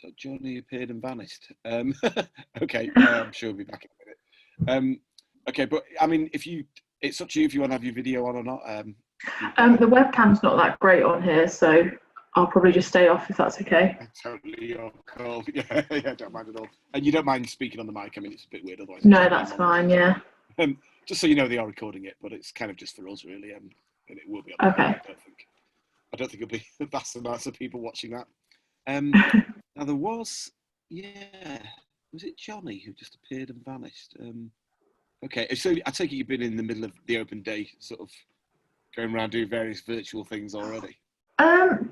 So Johnny appeared and vanished. Okay, I'm sure he'll be back in a minute. Okay, but I mean, it's up to you if you want to have your video on or not. The webcam's not that great on here, so I'll probably just stay off if that's okay. Totally your call. Yeah, yeah, don't mind at all. And you don't mind speaking on the mic? I mean, it's a bit weird otherwise. No, that's fine. Yeah. Just so you know, they are recording it, but it's kind of just for us, really, and it will be on. Okay. I don't think it'll be vast amounts of people watching that. Now there was, was it Johnny who just appeared and vanished? Okay, so I take it you've been in the middle of the open day, sort of going around doing various virtual things already.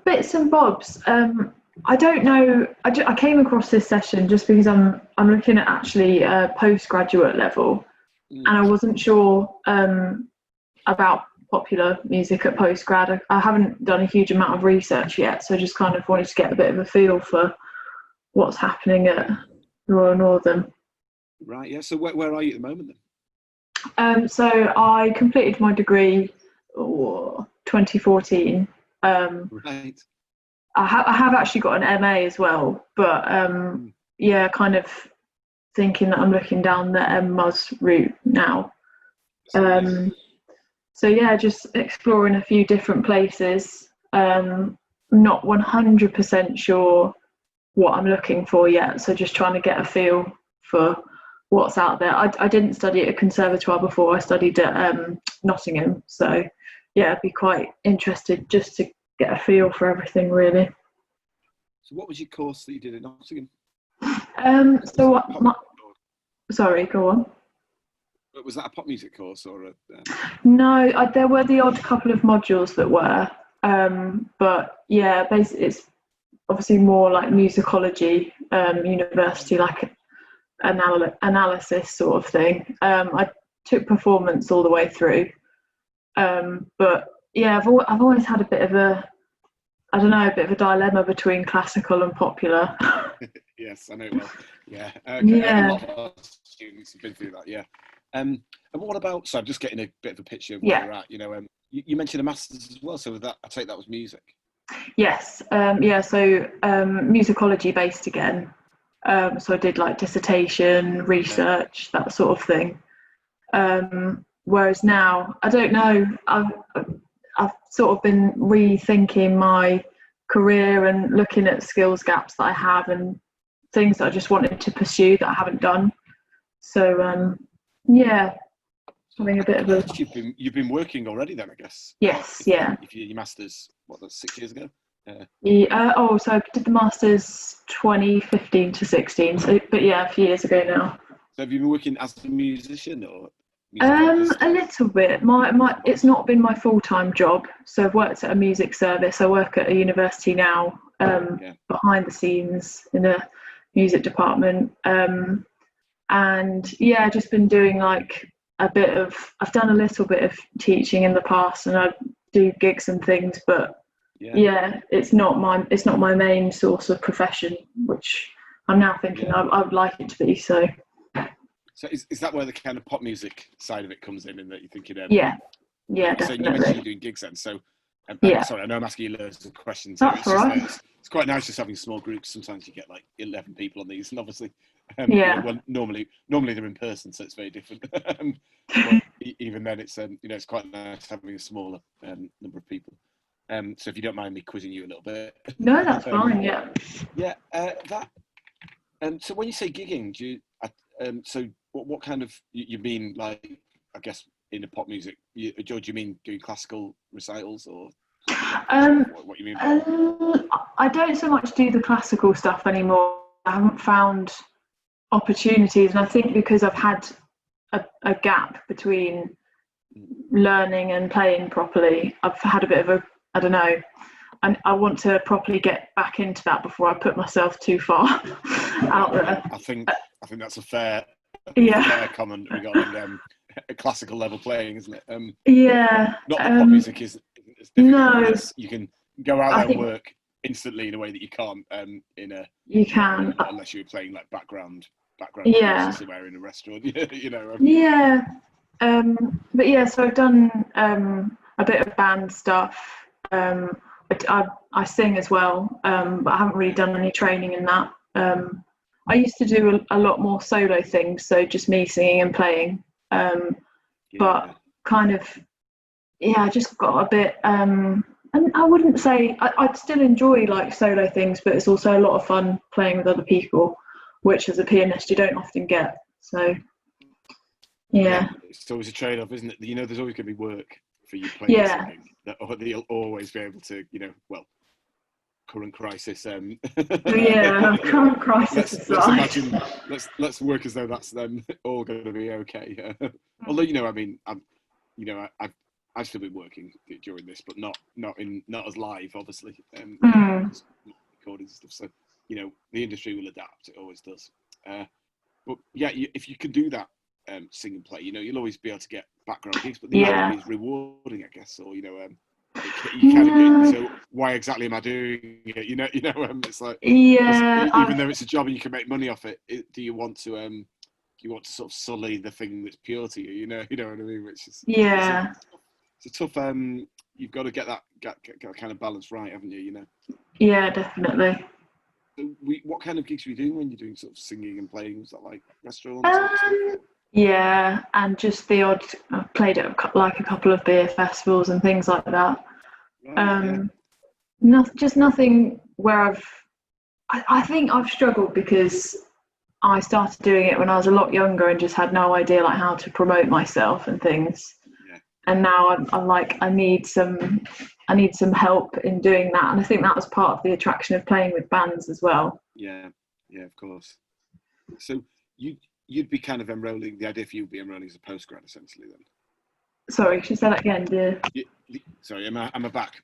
Bits and bobs. I don't know. I came across this session just because I'm looking at actually postgraduate level, and I wasn't sure about popular music at postgrad. I haven't done a huge amount of research yet, so I just kind of wanted to get a bit of a feel for what's happening at Royal Northern. Right. Yeah. So where are you at the moment then? So I completed my degree 2014. Right. I have actually got an MA as well, but kind of thinking that I'm looking down the MMUS route now. So yeah, just exploring a few different places. Not 100% sure what I'm looking for yet, so just trying to get a feel for what's out there. I didn't study at a conservatoire before. I studied at Nottingham, so yeah, I'd be quite interested just to get a feel for everything, really. So what was your course that you did at Nottingham? Sorry, go on. Was that a pop music course or a? No, there were the odd couple of modules that were, but yeah, basically it's obviously more like musicology, university, like analysis sort of thing. I took performance all the way through, but yeah, I've always had a bit of a dilemma between classical and popular. Yes, I know. Well, yeah. Okay. Yeah. A lot of students have been through that. Yeah. And what about? So I'm just getting a bit of a picture of where you're at. You know, you mentioned a masters as well. So with that, I take that was music. Yes. So musicology based again. So I did like dissertation, research, that sort of thing. Whereas now, I don't know. I've sort of been rethinking my career and looking at skills gaps that I have and things that I just wanted to pursue that I haven't done. So yeah, having a bit of a. You've been working already then, I guess. Yes, yeah. If your masters, that's 6 years ago. So I did the masters 2015 to 16. So, but yeah, a few years ago now. So have you been working as a musician or? A little bit. It's not been my full-time job. So I've worked at a music service. I work at a university now, behind the scenes in a music department. And yeah, just been doing like I've done a little bit of teaching in the past, and I do gigs and things, but yeah, it's not my main source of profession, which I'm now thinking I would like it to be. So is that where the kind of pop music side of it comes in that you're thinking? Yeah, definitely. So you mentioned you're doing gigs then. So sorry, I know I'm asking you loads of questions. That's all right. It's quite nice just having small groups. Sometimes you get like 11 people on these, and obviously, normally they're in person, so it's very different. But even then, it's it's quite nice having a smaller number of people. So if you don't mind me quizzing you a little bit. No, that's fine. Yeah. Yeah. So when you say gigging, do you? So what kind of you mean, like, I guess in the pop music? Do you mean doing classical recitals or? What you mean? I don't so much do the classical stuff anymore. I haven't found opportunities, and I think because I've had a gap between learning and playing properly, I've had a bit of I don't know, and I want to properly get back into that before I put myself too far out there. I think that's a fair comment regarding a classical level playing, isn't it? Not that pop music is difficult. No, you can go out there and work instantly in a way that you can't you can unless you're playing like background somewhere in a restaurant. But yeah, so I've done a bit of band stuff. I sing as well, but I haven't really done any training in that. I used to do a lot more solo things, so just me singing and playing. But kind of, yeah, I just got a bit. And I wouldn't say I'd still enjoy like solo things, but it's also a lot of fun playing with other people, which as a pianist you don't often get. So, yeah. It's always a trade-off, isn't it? You know, there's always going to be work for you playing something that you'll always be able to, you know, well, current crisis. Current crisis. Let's imagine. Let's work as though that's them all going to be okay. Although, you know, I mean, I've still been working during this, but not as live, obviously. Recording stuff. So, you know, the industry will adapt. It always does. But yeah, if you can do that, sing and play, you know, you'll always be able to get background gigs. But the might be rewarding, I guess. Or, you know, you kind of get, so why exactly am I doing it? You know, it's like, even though it's a job and you can make money off it, do you want to sort of sully the thing that's pure to you? You know what I mean? Which is it's a tough. You've got to get that kind of balance right, haven't you? You know. Yeah, definitely. So what kind of gigs were you doing when you're doing sort of singing and playing? Was that like restaurants? Yeah, and just the odd. I've played at like a couple of beer festivals and things like that. Just nothing where I think I've struggled because I started doing it when I was a lot younger and just had no idea like how to promote myself and things. And now I'm like, I need some help in doing that, and I think that was part of the attraction of playing with bands as well. Yeah, of course. So you'd be kind of enrolling. The idea for you would be enrolling as a postgrad, essentially, then. Sorry, should you say that again? Sorry, am I back?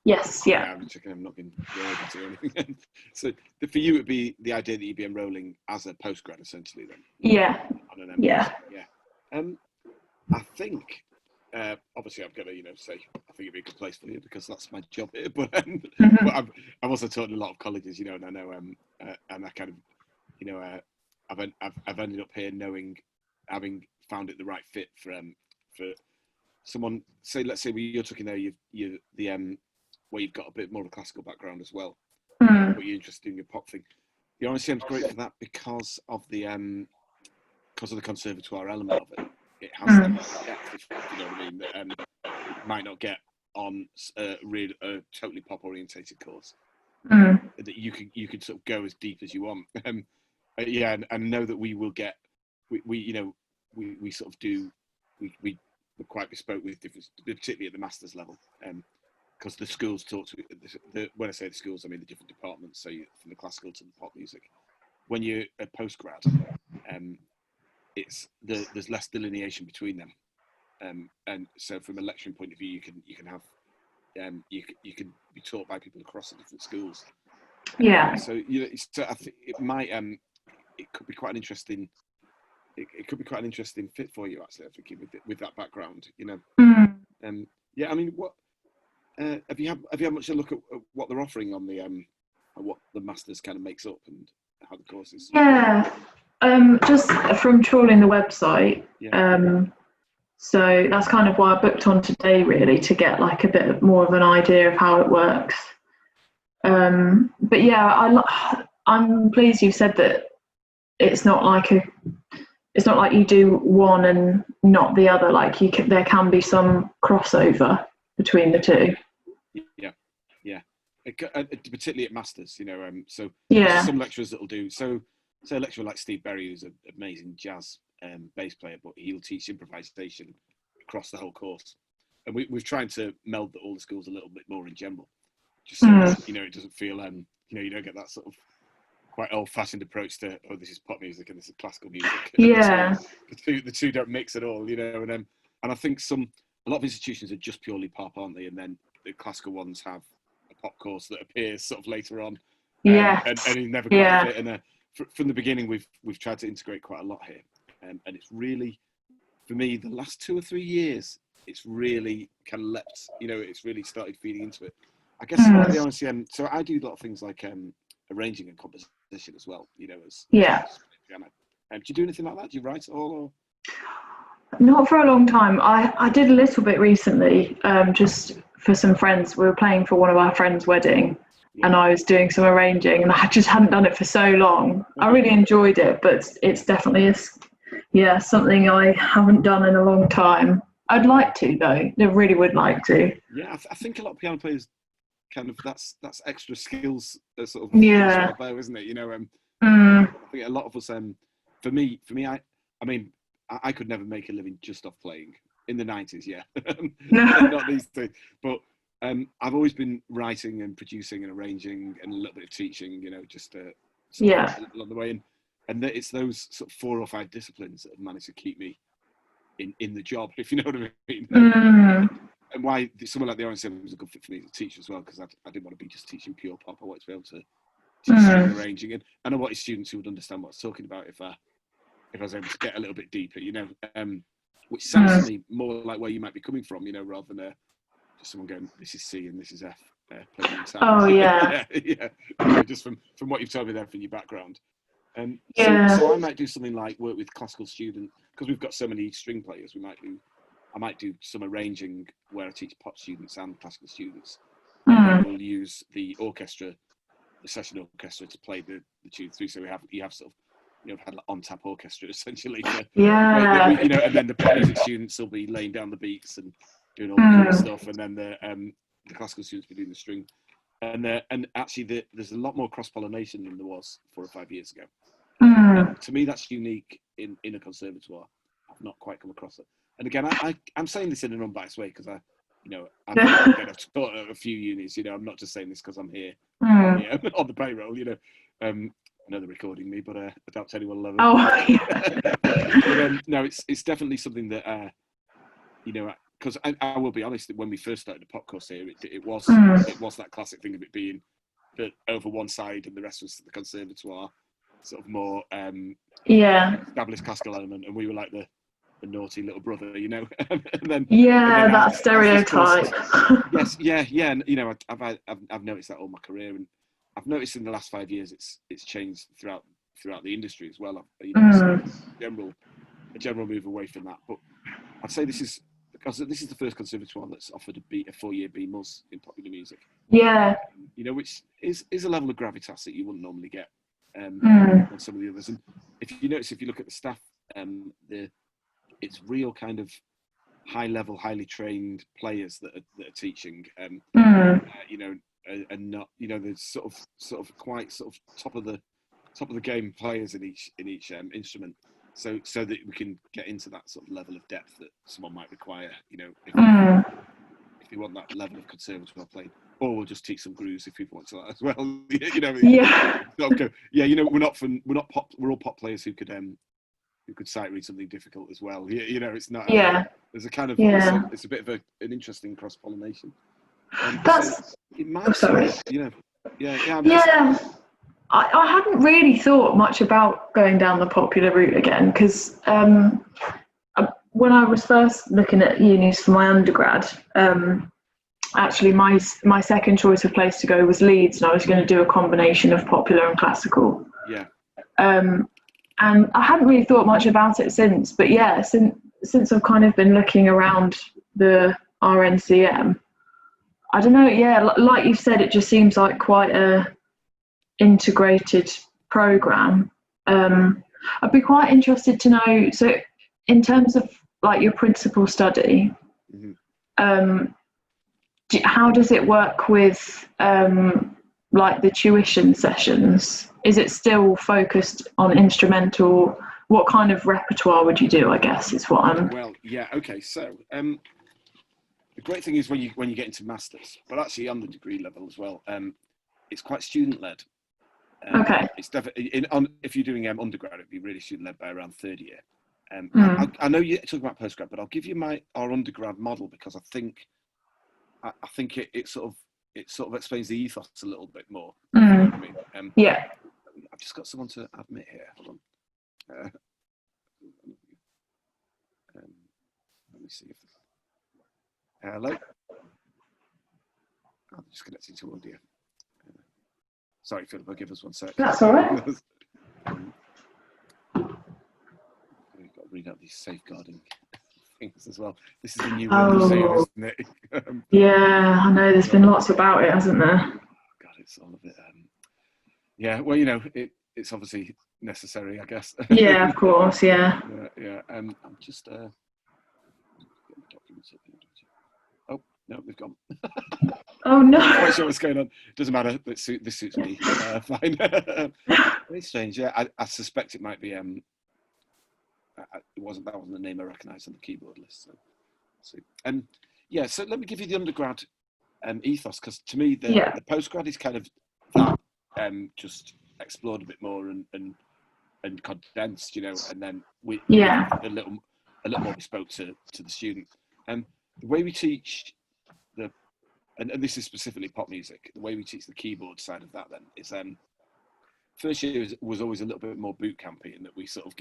Yes, yeah. I'm checking I'm not being robot or anything. So for you, it would be the idea that you'd be enrolling as a postgrad, essentially, then. Yeah. Yeah. I think. Obviously, I'm going to, say I think it'd be a good place for you because that's my job here. But but I've also taught in a lot of colleges, and I know, and I kind of, I've ended up here having found it the right fit for someone. Let's say you're talking there, you're the where you've got a bit more of a classical background as well, but you're interested in your pop thing. The RNCM's great for that because of the conservatoire element of it. It has that depth, if you know what I mean, that might not get on a totally pop orientated course. That you could sort of go as deep as you want. And know that we will get we sort of do we're quite bespoke with different, particularly at the master's level, because the schools talk to when I say the schools, I mean the different departments. So from the classical to the pop music. When you're a postgrad, there's less delineation between them, and so from a lecturing point of view, you can have you can be taught by people across the different schools. So so I think it might it could be quite an interesting. It could be quite an interesting fit for you, actually. I think with that background, yeah. I mean, what have you had much a look at what they're offering on the what the masters kind of makes up and how the courses? Yeah. Just from trawling the website. So that's kind of why I booked on today, really, to get like a bit more of an idea of how it works. But yeah, I'm pleased you said that it's not like you do one and not the other. Like there can be some crossover between the two. Yeah. Particularly at masters, so some lecturers that'll do so. So a lecturer like Steve Berry, who's an amazing jazz bass player, but he'll teach improvisation across the whole course. And we've tried to meld all the schools a little bit more in general, just so it doesn't feel you don't get that sort of quite old-fashioned approach to this is pop music and this is classical music. Yeah, the two don't mix at all, And I think a lot of institutions are just purely pop, aren't they? And then the classical ones have a pop course that appears sort of later on. And it never quite fit. And from the beginning, we've tried to integrate quite a lot here, and it's really, for me, the last 2 or 3 years, it's really kind of leapt. It's really started feeding into it. I guess at the RNCM, so I do a lot of things like arranging and composition as well. As piano. Do you do anything like that? Do you write at all? Or? Not for a long time. I did a little bit recently, just for some friends. We were playing for one of our friends' wedding. and I was doing some arranging, and I just hadn't done it for so long. I really enjoyed it, but it's definitely something I haven't done in a long time. I'd like to though. I really would like to. Yeah, I think a lot of piano players kind of that's extra skills sort of bow, isn't it? You know, I think a lot of us. For me, I mean, I could never make a living just off playing in the 90s. Yeah, not these days. But I've always been writing and producing and arranging and a little bit of teaching. You know, just along the way, and it's those sort of 4 or 5 disciplines that have managed to keep me in the job, if you know what I mean. And why someone like the RNCM was a good fit for me as a teacher as well, because I didn't want to be just teaching pure pop. I wanted to be able to teach string arranging, and I wanted students who would understand what I was talking about if I was able to get a little bit deeper, you know, which sounds to me more like where you might be coming from, you know, rather than just someone going, this is C and this is F. Oh yeah. yeah. Just from what you've told me there from your background. So I might do something like work with classical students, because we've got so many string players. I might do some arranging where I teach pop students and classical students. And we'll use the orchestra, the session orchestra, to play the tune through. So you have sort of, you know, had an on-tap orchestra essentially. You know, and then the pop music students will be laying down the beats and doing all the cool stuff, and then the classical students will be doing the string. And actually, there's a lot more cross-pollination than there was 4 or 5 years ago. To me, that's unique in a conservatoire. I've not quite come across it. And again, I'm saying this in an unbiased way, because I've taught at a few unis. You know, I'm not just saying this because I'm here on the payroll. You know, I know they're recording me, but I doubt anyone will love it. But, no, it's definitely something that you know, because I will be honest, that when we first started the pop course here, it was that classic thing of it being that over one side and the rest was the conservatoire, sort of more established classical element, and we were like the naughty little brother, you know. and then that stereotype. Yes, yeah, and you know, I've noticed that all my career, and I've noticed in the last 5 years it's changed throughout the industry as well. You know, a general move away from that. But I'd say this is the first conservatoire that's offered a 4-year B-Mus in popular music. Yeah. You know, which is a level of gravitas that you wouldn't normally get on some of the others. And if you look at the staff, it's real kind of high level, highly trained players that are teaching. You know, and not, you know, there's sort of quite sort of top of the game players in each instrument. So that we can get into that sort of level of depth that someone might require, you know, if you want that level of conservatoire playing. Or we'll just teach some grooves if people want to that as well. You know, you know, we're all pop players who could sight read something difficult as well. You know, it's not. There's a kind of it's a bit of an interesting cross pollination. That's it might. You know, I hadn't really thought much about going down the popular route again, because when I was first looking at unis for my undergrad, actually my second choice of place to go was Leeds, and I was going to do a combination of popular and classical. Yeah. And I hadn't really thought much about it since, but yeah, since I've kind of been looking around the RNCM, I don't know, like you said, it just seems like quite a integrated program. I'd be quite interested to know, so in terms of like your principal study, how does it work with like the tuition sessions? Is it still focused on instrumental? What kind of repertoire would you do, I guess, is what I'm... Well, yeah, okay, so the great thing is when you get into masters, but actually on the degree level as well, it's quite student-led. Okay. It's definitely if you're doing undergrad, it'd be really student-led by around third year. I know you're talking about postgrad, but I'll give you our undergrad model, because I think it sort of explains the ethos a little bit more. You know what I mean? Yeah. I've just got someone to admit here. Hold on. Let me see if. Hello. I'm just connecting to audio. Sorry, Philip, give us 1 sec. That's all right. We've got to read out these safeguarding things as well. This is the new Zoom, isn't it? Yeah, I know. There's been lots about it, hasn't there? God, it's all a bit. Yeah, well, it's obviously necessary, I guess. Yeah, of course. Yeah. Yeah. I'm just get the documents up here. Oh no, they've gone. Oh no. I'm not quite sure what's going on. Doesn't matter. This suits me. Fine. Very strange. Yeah, I suspect it might be. That wasn't the name I recognised on the keyboard list. So, yeah. So let me give you the undergrad ethos, because to me the postgrad is kind of that just explored a bit more and condensed, and then we a little more bespoke to the student. The way we teach and this is specifically pop music, the way we teach the keyboard side of that then is first year was always a little bit more boot campy, in that we sort of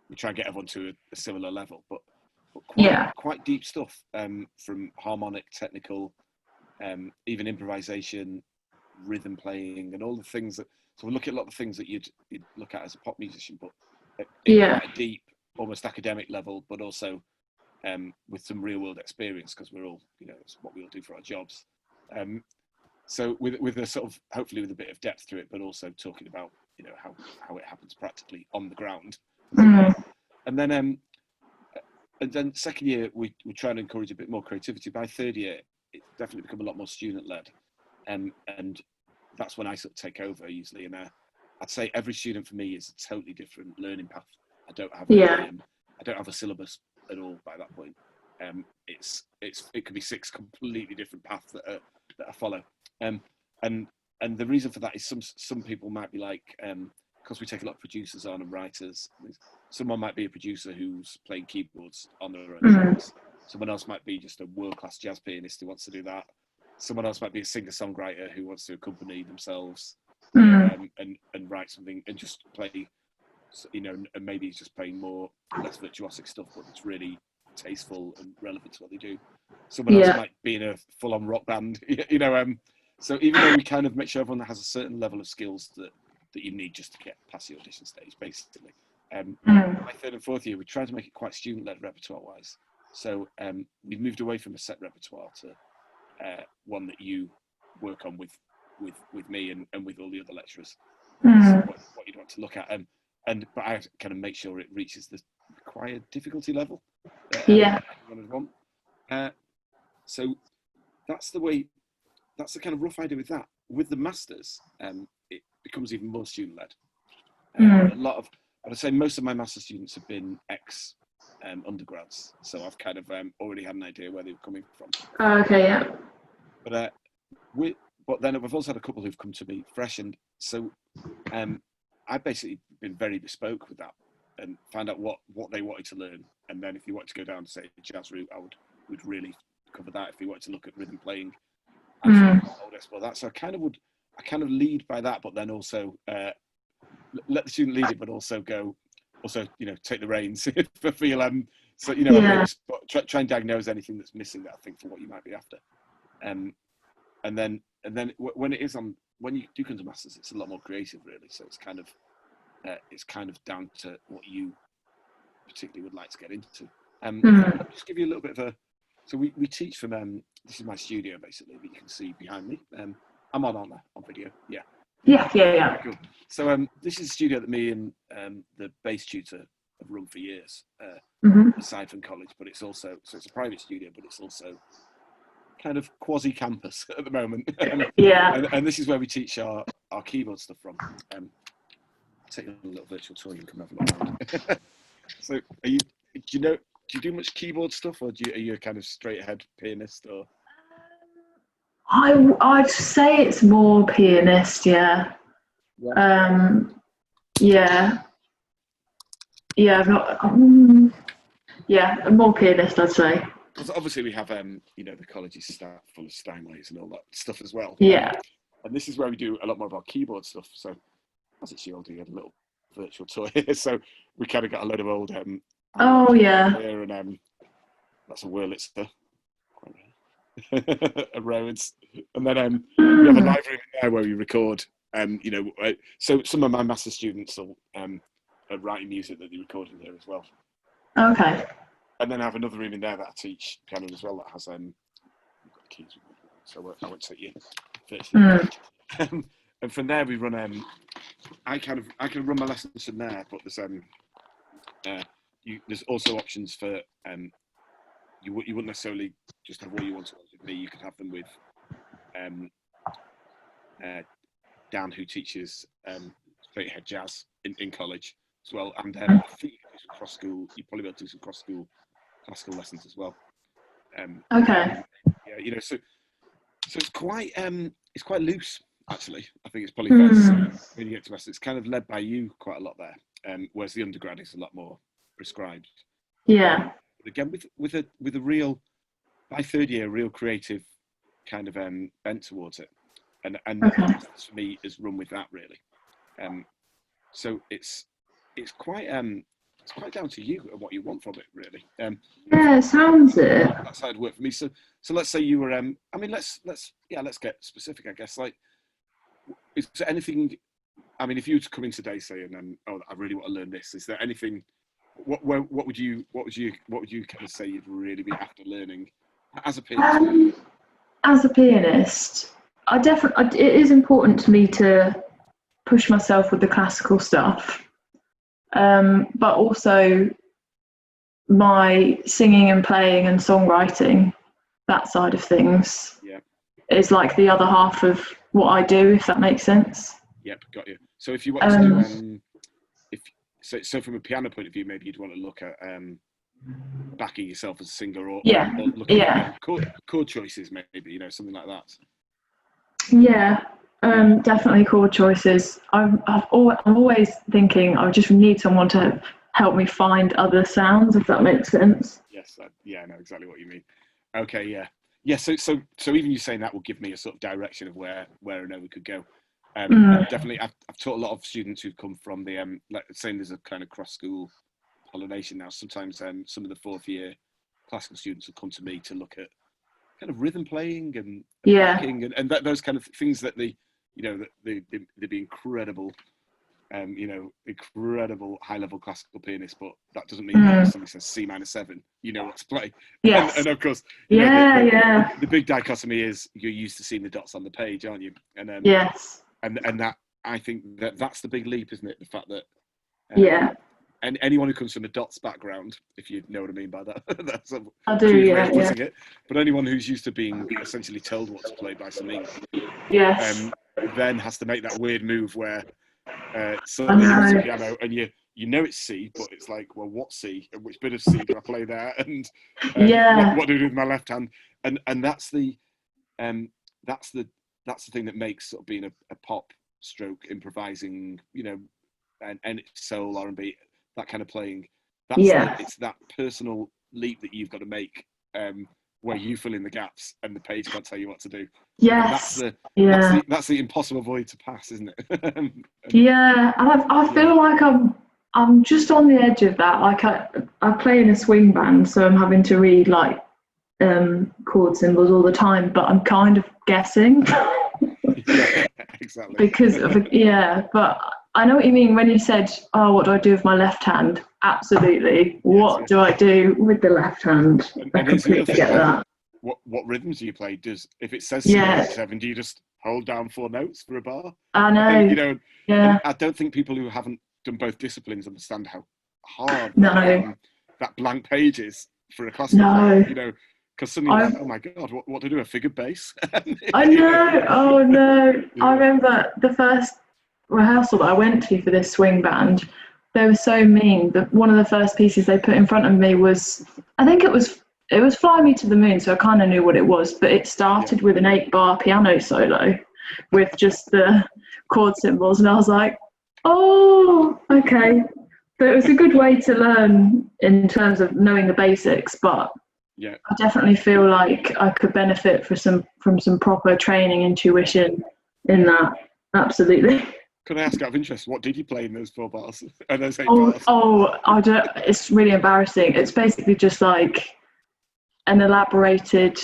we try and get everyone to a similar level, but quite deep stuff, from harmonic, technical, even improvisation, rhythm playing, and all the things that. So we look at a lot of the things that you'd look at as a pop musician, but at quite a deep, almost academic level, but also with some real world experience, because we're all, it's what we all do for our jobs. So with a sort of, hopefully with a bit of depth to it, but also talking about, how it happens practically on the ground. And then second year, we try and encourage a bit more creativity. By third year, it's definitely become a lot more student led. And that's when I sort of take over usually. And I'd say every student for me is a totally different learning path. I don't have a syllabus at all by that point. It could be 6 completely different paths that I follow. And the reason for that is some people might be like, because we take a lot of producers on and writers. Someone might be a producer who's playing keyboards on their own tracks. Someone else might be just a world-class jazz pianist who wants to do that. Someone else might be a singer-songwriter who wants to accompany themselves and write something and just play, and maybe he's just playing less virtuosic stuff, but it's really tasteful and relevant to what they do. Someone else might be in a full-on rock band, So even though we kind of make sure everyone has a certain level of skills that you need just to get past the audition stage, basically. My third and fourth year, we tried to make it quite student-led repertoire-wise. So we've moved away from a set repertoire to one that you work on with me and with all the other lecturers. So what you'd want to look at, but I kind of make sure it reaches the required difficulty level. So that's the way. That's the kind of rough idea with that. With the masters, it becomes even more student-led. I'd say most of my master students have been ex undergrads, so I've kind of already had an idea where they were coming from. Okay, yeah. But then we've also had a couple who've come to me fresh, and so I've basically been very bespoke with that and find out what they wanted to learn, and then if you wanted to go down, say, the jazz route, would really cover that. If you wanted to look at rhythm playing, I would explore that. So I kind of lead by that, but then also let the student lead it, but also take the reins if I feel try and diagnose anything that's missing that I think for what you might be after. And then when you do come to masters, it's a lot more creative, really. So it's kind of down to what you particularly would like to get into. Let me just give you a little bit of so we teach from this is my studio basically that you can see behind me. I'm on video. Yeah. Cool. So this is a studio that me and the bass tutor have run for years, aside from college, but it's a private studio, but it's also kind of quasi-campus at the moment. And this is where we teach our keyboard stuff from. Take a little virtual tour, you can have a look around. So do you do much keyboard stuff, or are you a kind of straight ahead pianist, or? I'd say it's more pianist, yeah. I've not. More pianist, I'd say. Because obviously we have, the college is full of Steinways and all that stuff as well. Yeah. And this is where we do a lot more of our keyboard stuff. So as it's you all do, a little virtual tour here. So we kind of got a load of old. Here, and that's a Wurlitzer. A Rhodes, and then we have a live room there where we record. So some of my master students are writing music that they record in here as well. Okay. And then I have another room in there that I teach piano as well that has we've got the keys. So I won't take you. And from there we run. I can run my lessons from there, but there's also options for you wouldn't necessarily just have all you want to watch with me. You could have them with Dan, who teaches straight head jazz in college as well, and I think you can do some cross school. You probably be able to do some cross school classical lessons as well. Okay. Yeah, so it's quite loose actually. I think it's probably fair to say when you get to us, it's kind of led by you quite a lot there, whereas the undergrad is a lot more prescribed. Yeah. But again, with a real, by third year, a real creative kind of bent towards it, and for me is run with that really. So it's quite down to you and what you want from it really. Yeah, it sounds it. That's how it worked for me. So let's say you were let's get specific, I guess. Like, is there anything? I mean, if you were to come in today saying, I really want to learn this, is there anything? What would you kind of say you'd really be after learning as a pianist? As a pianist, it is important to me to push myself with the classical stuff, but also my singing and playing and songwriting, that side of things, is like the other half of what I do, if that makes sense. Yep, got you. So if you want to do, so from a piano point of view, maybe you'd want to look at backing yourself as a singer, or looking at chord choices, maybe, something like that. Yeah, definitely chord choices. I'm always thinking I just need someone to help me find other sounds, if that makes sense. Yes, I know exactly what you mean. Okay, yeah. So even you saying that will give me a sort of direction of where I know we could go. Definitely, I've taught a lot of students who've come from the saying there's a kind of cross school pollination now. Sometimes some of the fourth year classical students will come to me to look at kind of rhythm playing and backing and those kind of things that they'd be incredible, incredible high level classical pianists, but that doesn't mean that somebody says C minor 7, what to play. Yes. And of course, the big dichotomy is you're used to seeing the dots on the page, aren't you? And yes. And that, I think that's the big leap, isn't it? The fact that and anyone who comes from a dots background, if you know what I mean by that, that's a crude way of putting it. But anyone who's used to being essentially told what to play by some English, then has to make that weird move where suddenly you go to piano and you know it's C, but it's like, well, what C? And which bit of C do I play there? And what do I do with my left hand? And that's the thing that makes sort of being a pop stroke improvising, and it's soul, R&B, that kind of playing. It's that personal leap that you've got to make, where you fill in the gaps and the page can't tell you what to do. Yes. That's the impossible void to pass, isn't it? And I feel like I'm just on the edge of that. Like I play in a swing band, so I'm having to read like chord symbols all the time, but I'm kind of guessing. Yeah, exactly. Because but I know what you mean when you said, what do I do with my left hand? Absolutely. What do I do with the left hand? I completely get that. What rhythms do you play? If it says C7, do you just hold down 4 notes for a bar? I know. And I don't think people who haven't done both disciplines understand how hard that blank page is for a classical player, because suddenly you're like, oh my God, what do I do? A figured bass? I know. Oh no. I remember the first rehearsal that I went to for this swing band. They were so mean. One of the first pieces they put in front of me was, I think it was Fly Me to the Moon, so I kind of knew what it was, but it started with an 8-bar piano solo with just the chord symbols, and I was like, oh, okay. But it was a good way to learn in terms of knowing the basics, but I definitely feel like I could benefit from some proper training and tuition in that. Absolutely. Could I ask out of interest, what did you play in those 4 bars? Those 8 bars? I don't. It's really embarrassing. It's basically just like an elaborated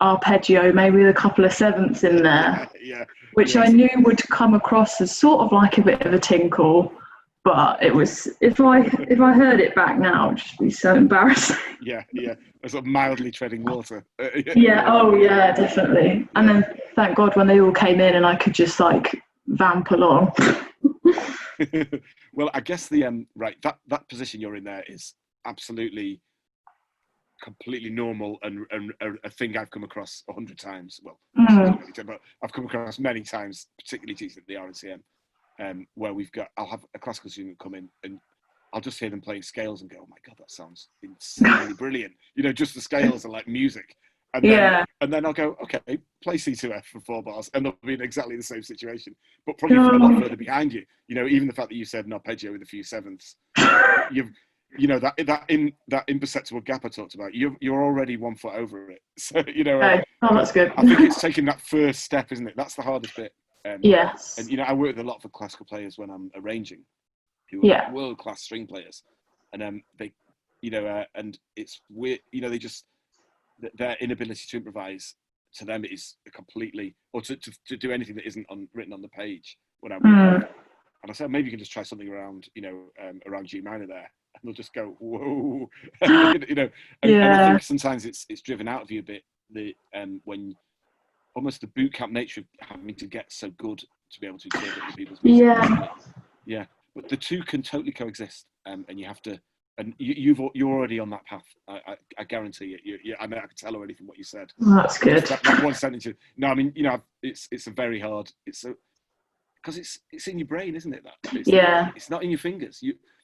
arpeggio, maybe with a couple of sevenths in there, which I knew would come across as sort of like a bit of a tinkle. But it was, if I heard it back now, it'd just be so embarrassing. Yeah, sort of mildly treading water. Definitely. And then thank God when they all came in and I could just like vamp along. Well, I guess the right, that position you're in there is absolutely completely normal and a thing I've come across 100 times. Well, but I've come across many times, particularly teaching at the RNCM, where I'll have a classical student come in and I'll just hear them playing scales and go, oh my God, that sounds insanely brilliant. You know, just the scales are like music. And then I'll go, okay, play C2F for 4 bars, and they'll be in exactly the same situation, but probably a lot further behind you. You know, even the fact that you said an arpeggio with a few sevenths, you know, that imperceptible gap I talked about, you're already 1 foot over it. So, you know, that's good. I think it's taking that first step, isn't it? That's the hardest bit. Yes. And, you know, I work with a lot of classical players when I'm arranging, who are world-class string players. And they, you know, and it's weird, you know, their inability to improvise to them is completely, or to do anything that isn't written on the page when I'm and I said, maybe you can just try something around, you know, around G minor there, and they'll just go, whoa, you know, and I think sometimes it's driven out of you a bit, when almost the boot camp nature of having to get so good to be able to interpret people's music. Yeah, but the two can totally coexist, and you have to. And you're already on that path. I guarantee it. I mean, I can tell already from what you said. That's good. That one sentence. No, I mean, you know, it's a very hard. Because it's in your brain, isn't it? It's not in your fingers.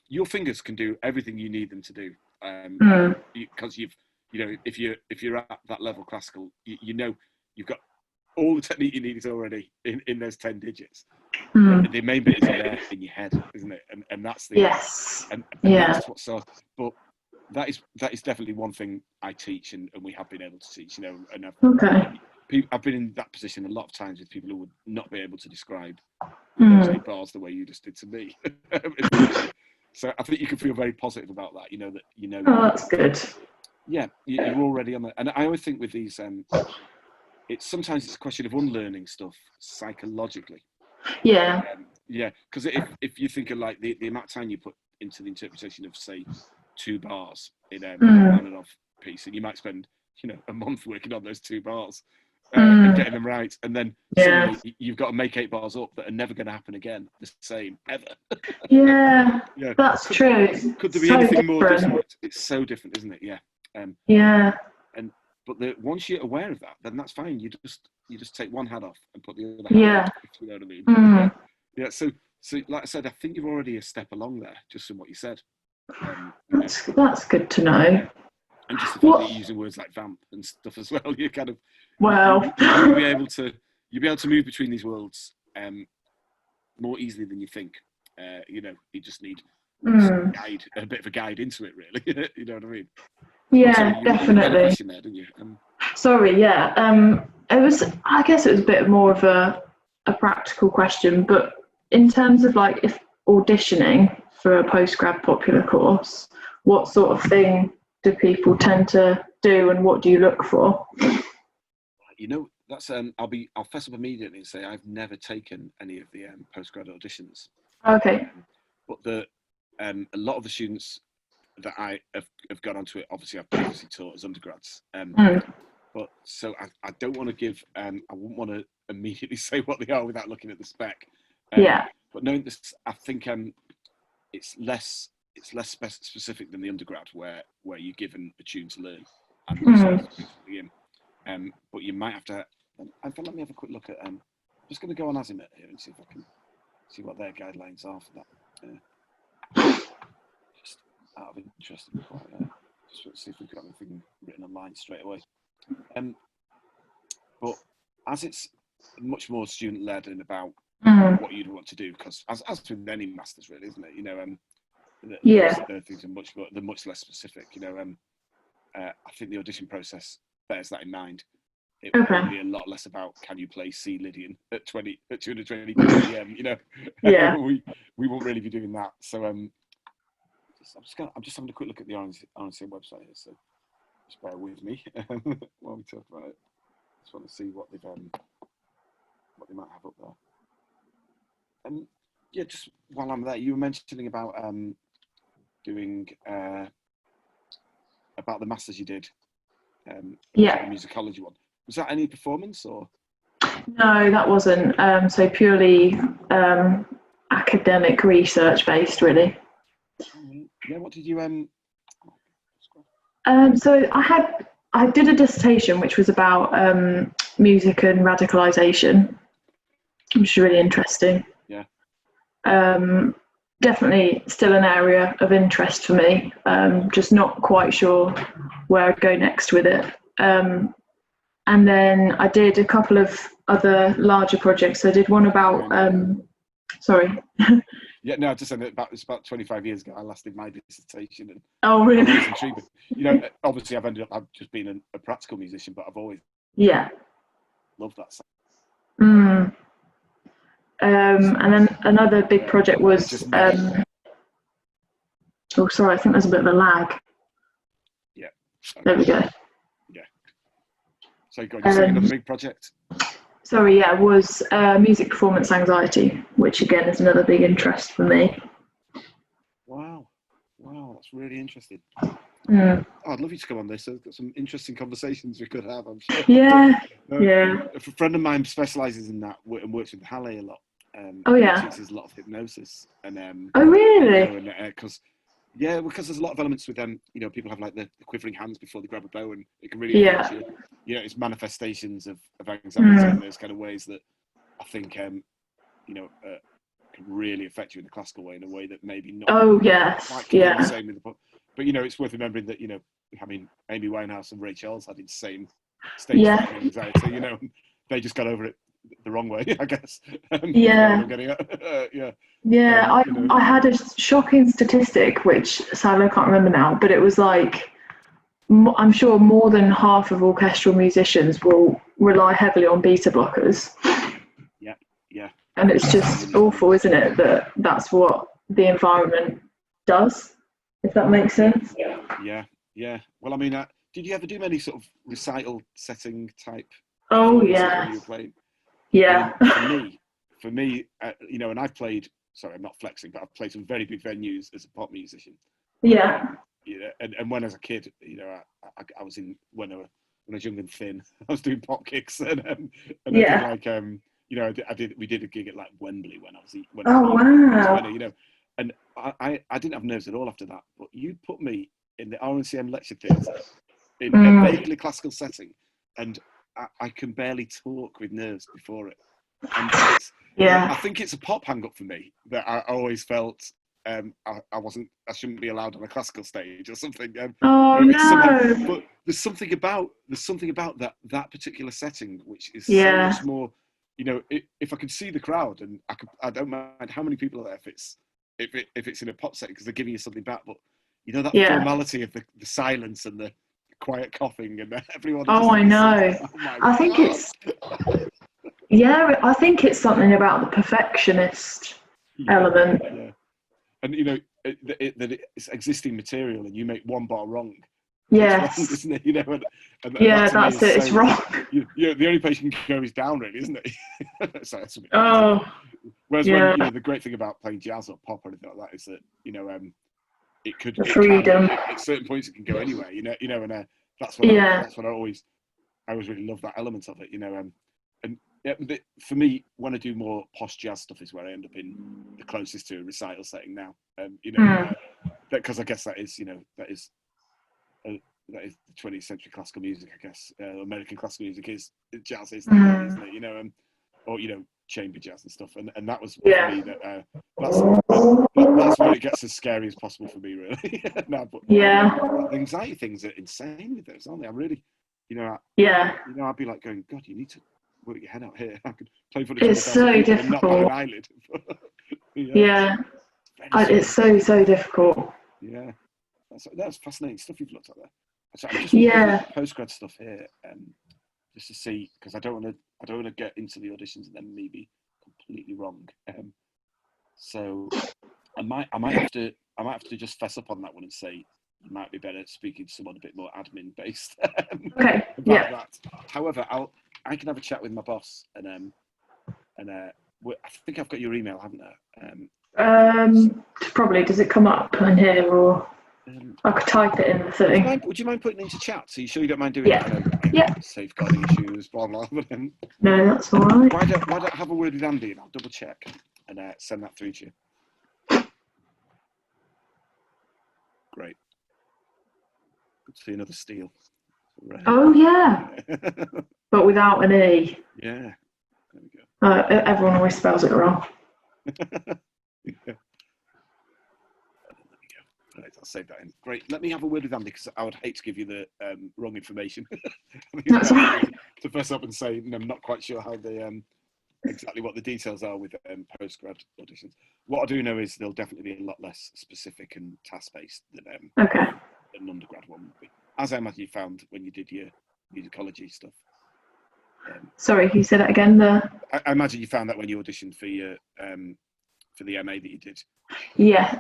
Your fingers can do everything you need them to do. Because you know, if you're at that level classical, you know, you've got all the technique you need is already in those 10 digits. The main bit is there in your head, isn't it? And that's the and that's what's so. But that is definitely one thing I teach, and we have been able to teach. You know, and I've been in that position a lot of times with people who would not be able to describe those 8 bars the way you just did to me. So I think you can feel very positive about that. You know that you know. Oh, that's good. Yeah, you're already on that, and I always think with these, sometimes it's a question of unlearning stuff psychologically. Yeah, because if you think of like the amount of time you put into the interpretation of, say, 2 bars in a on and off piece, and you might spend, you know, a month working on those 2 bars and getting them right, and then suddenly you've got to make 8 bars up that are never going to happen again the same ever. That's true. Could there be anything more different? It's so different, isn't it? But once you're aware of that, then that's fine. You just take one hat off and put the other hat on, if you know what I mean. So like I said, I think you're already a step along there, just from what you said. That's good to know. And just the fact that you're using words like vamp and stuff as well, you kind of you'll be able to move between these worlds more easily than you think. You know, you just need a bit of a guide into it, really. You know what I mean? Yeah, definitely. You had a question there, didn't you? Sorry, yeah. I guess it was a bit more of a practical question, but in terms of like if auditioning for a postgrad popular course, what sort of thing do people tend to do, and what do you look for? You know, that's I'll fess up immediately and say I've never taken any of the postgrad auditions. Okay. But a lot of the students that I have gone onto it, obviously I've previously taught as undergrads. But so I don't want to give, I wouldn't want to immediately say what they are without looking at the spec. But knowing this, I think it's less specific than the undergrad, where you're given a tune to learn and but you might have to. In fact, let me have a quick look at. I'm just going to go on Azimuth here and see if I can see what their guidelines are for that. Just out of interest, just to see if we've got anything written online straight away. But as it's much more student-led and about what you'd want to do, because as with any masters, really, isn't it? You know, the things are much less specific. You know, I think the audition process bears that in mind. It will be a lot less about can you play C Lydian at 220 BPM. You know, we won't really be doing that. So I'm just having a quick look at the RNCM website here. So just bear with me while we talk about it. Just want to see what they might have up there. Yeah, just while I'm there, you were mentioning about doing about the masters you did. The musicology one. Was that any performance or? No, that wasn't. So purely academic research based, really. Yeah, what did you So I did a dissertation which was about music and radicalisation, which is really interesting. Yeah. Definitely still an area of interest for me. Just not quite sure where I'd go next with it. And then I did a couple of other larger projects. I did one about sorry. Yeah, no, just saying that it's about 25 years ago I last did my dissertation. And oh, really? I was intrigued. But, you know, obviously I've just been a practical musician, but I've always loved that sound. Mm. And then another big project was. Oh, sorry, I think there's a bit of a lag. Yeah. Okay. There we go. Yeah. So go on, you're saying another big project? Sorry, yeah, was music performance anxiety, which again is another big interest for me. Wow, that's really interesting. Mm. Oh, I'd love you to come on this. I've got some interesting conversations we could have, I'm sure. Yeah. A friend of mine specialises in that and works with Halle a lot. He teaches a lot of hypnosis. And oh, really? Because there's a lot of elements with them. You know, people have like the quivering hands before they grab a bow, and it can really affect you. You know, it's manifestations of anxiety in those kind of ways that I think can really affect you in the classical way, in a way that maybe not. Oh, yes. Quite can do the same with the pop. But you know, it's worth remembering that I mean, Amy Winehouse and Ray Charles had insane stage anxiety. You know, and they just got over it the wrong way, I guess. Yeah. I had a shocking statistic, which sadly I can't remember now, but it was like, I'm sure more than half of orchestral musicians will rely heavily on beta blockers. Yeah. And it's just awful, isn't it, that that's what the environment does, if that makes sense? Yeah. Well, I mean, did you ever do many sort of recital setting type? Oh, yeah. When you were playing? Yeah. I mean, for me, and I've played. Sorry, I'm not flexing, but I've played some very big venues as a pop musician. Yeah. And when as a kid, I was when I was young and thin, I was doing pop kicks and I did like we did a gig at like Wembley when I was wow. You know, and I didn't have nerves at all after that. But you put me in the RNCM lecture theatre in a vaguely classical setting, and I can barely talk with nerves before it. And I think it's a pop hang up for me that I always felt I shouldn't be allowed on a classical stage or something. But there's something about that particular setting which is so much more. You know, if I could see the crowd, and I don't mind how many people are there if it's in a pop setting, because they're giving you something back. But you know, that formality of the silence and the quiet coughing and everyone. Oh, I know. I think it's I think it's something about the perfectionist element. Yeah. And you know that it's existing material, and you make one bar wrong. Yes. It's wrong, isn't it? You know, and that's it. It's wrong. The only place you can go is down, really, isn't it? So that's whereas when the great thing about playing jazz or pop or anything like that is that it could freedom. At certain points it can go anywhere. You know, and that's what I always really love, that element of it. You know, for me, when I do more posh jazz stuff is where I end up in the closest to a recital setting now. Because I guess that is the 20th century classical music. I guess American classical music is jazz, isn't it? You know, or chamber jazz and stuff. And that was for me that that's where it gets as scary as possible for me, really. The anxiety things are insane with those, aren't they? I really, I'd be like going, God, you need to work your head out here. I could play for it's so difficult. And not have an eyelid. It's so difficult. Yeah, that's fascinating stuff you've looked at there. So I'm just looking at postgrad stuff here, just to see, because I don't want to get into the auditions and then maybe completely wrong. So I might have to just fess up on that one and say you might be better speaking to someone a bit more admin based. Okay. About that. However, I can have a chat with my boss and I think I've got your email, haven't I? Probably. Does it come up in here or? I could type it in the thing. Would you mind putting it into chat? So you sure you don't mind doing Yeah. that? Yeah. Safeguarding issues, blah blah. No, that's all right. Why don't I have a word with Andy and I'll double check and send that through to you. Great. Good to see another Steele. Oh yeah, but without an E. Yeah. There we go. Everyone always spells it wrong. Yeah. Right, I'll save that in. Great. Let me have a word with Andy because I would hate to give you the wrong information. That's right. To fess up and say I'm not quite sure how the exactly what the details are with postgrad auditions. What I do know is they'll definitely be a lot less specific and task-based than an undergrad one would be. As I imagine you found when you did your musicology stuff. Sorry, can you say that again? I imagine you found that when you auditioned for your for the MA that you did. Yeah,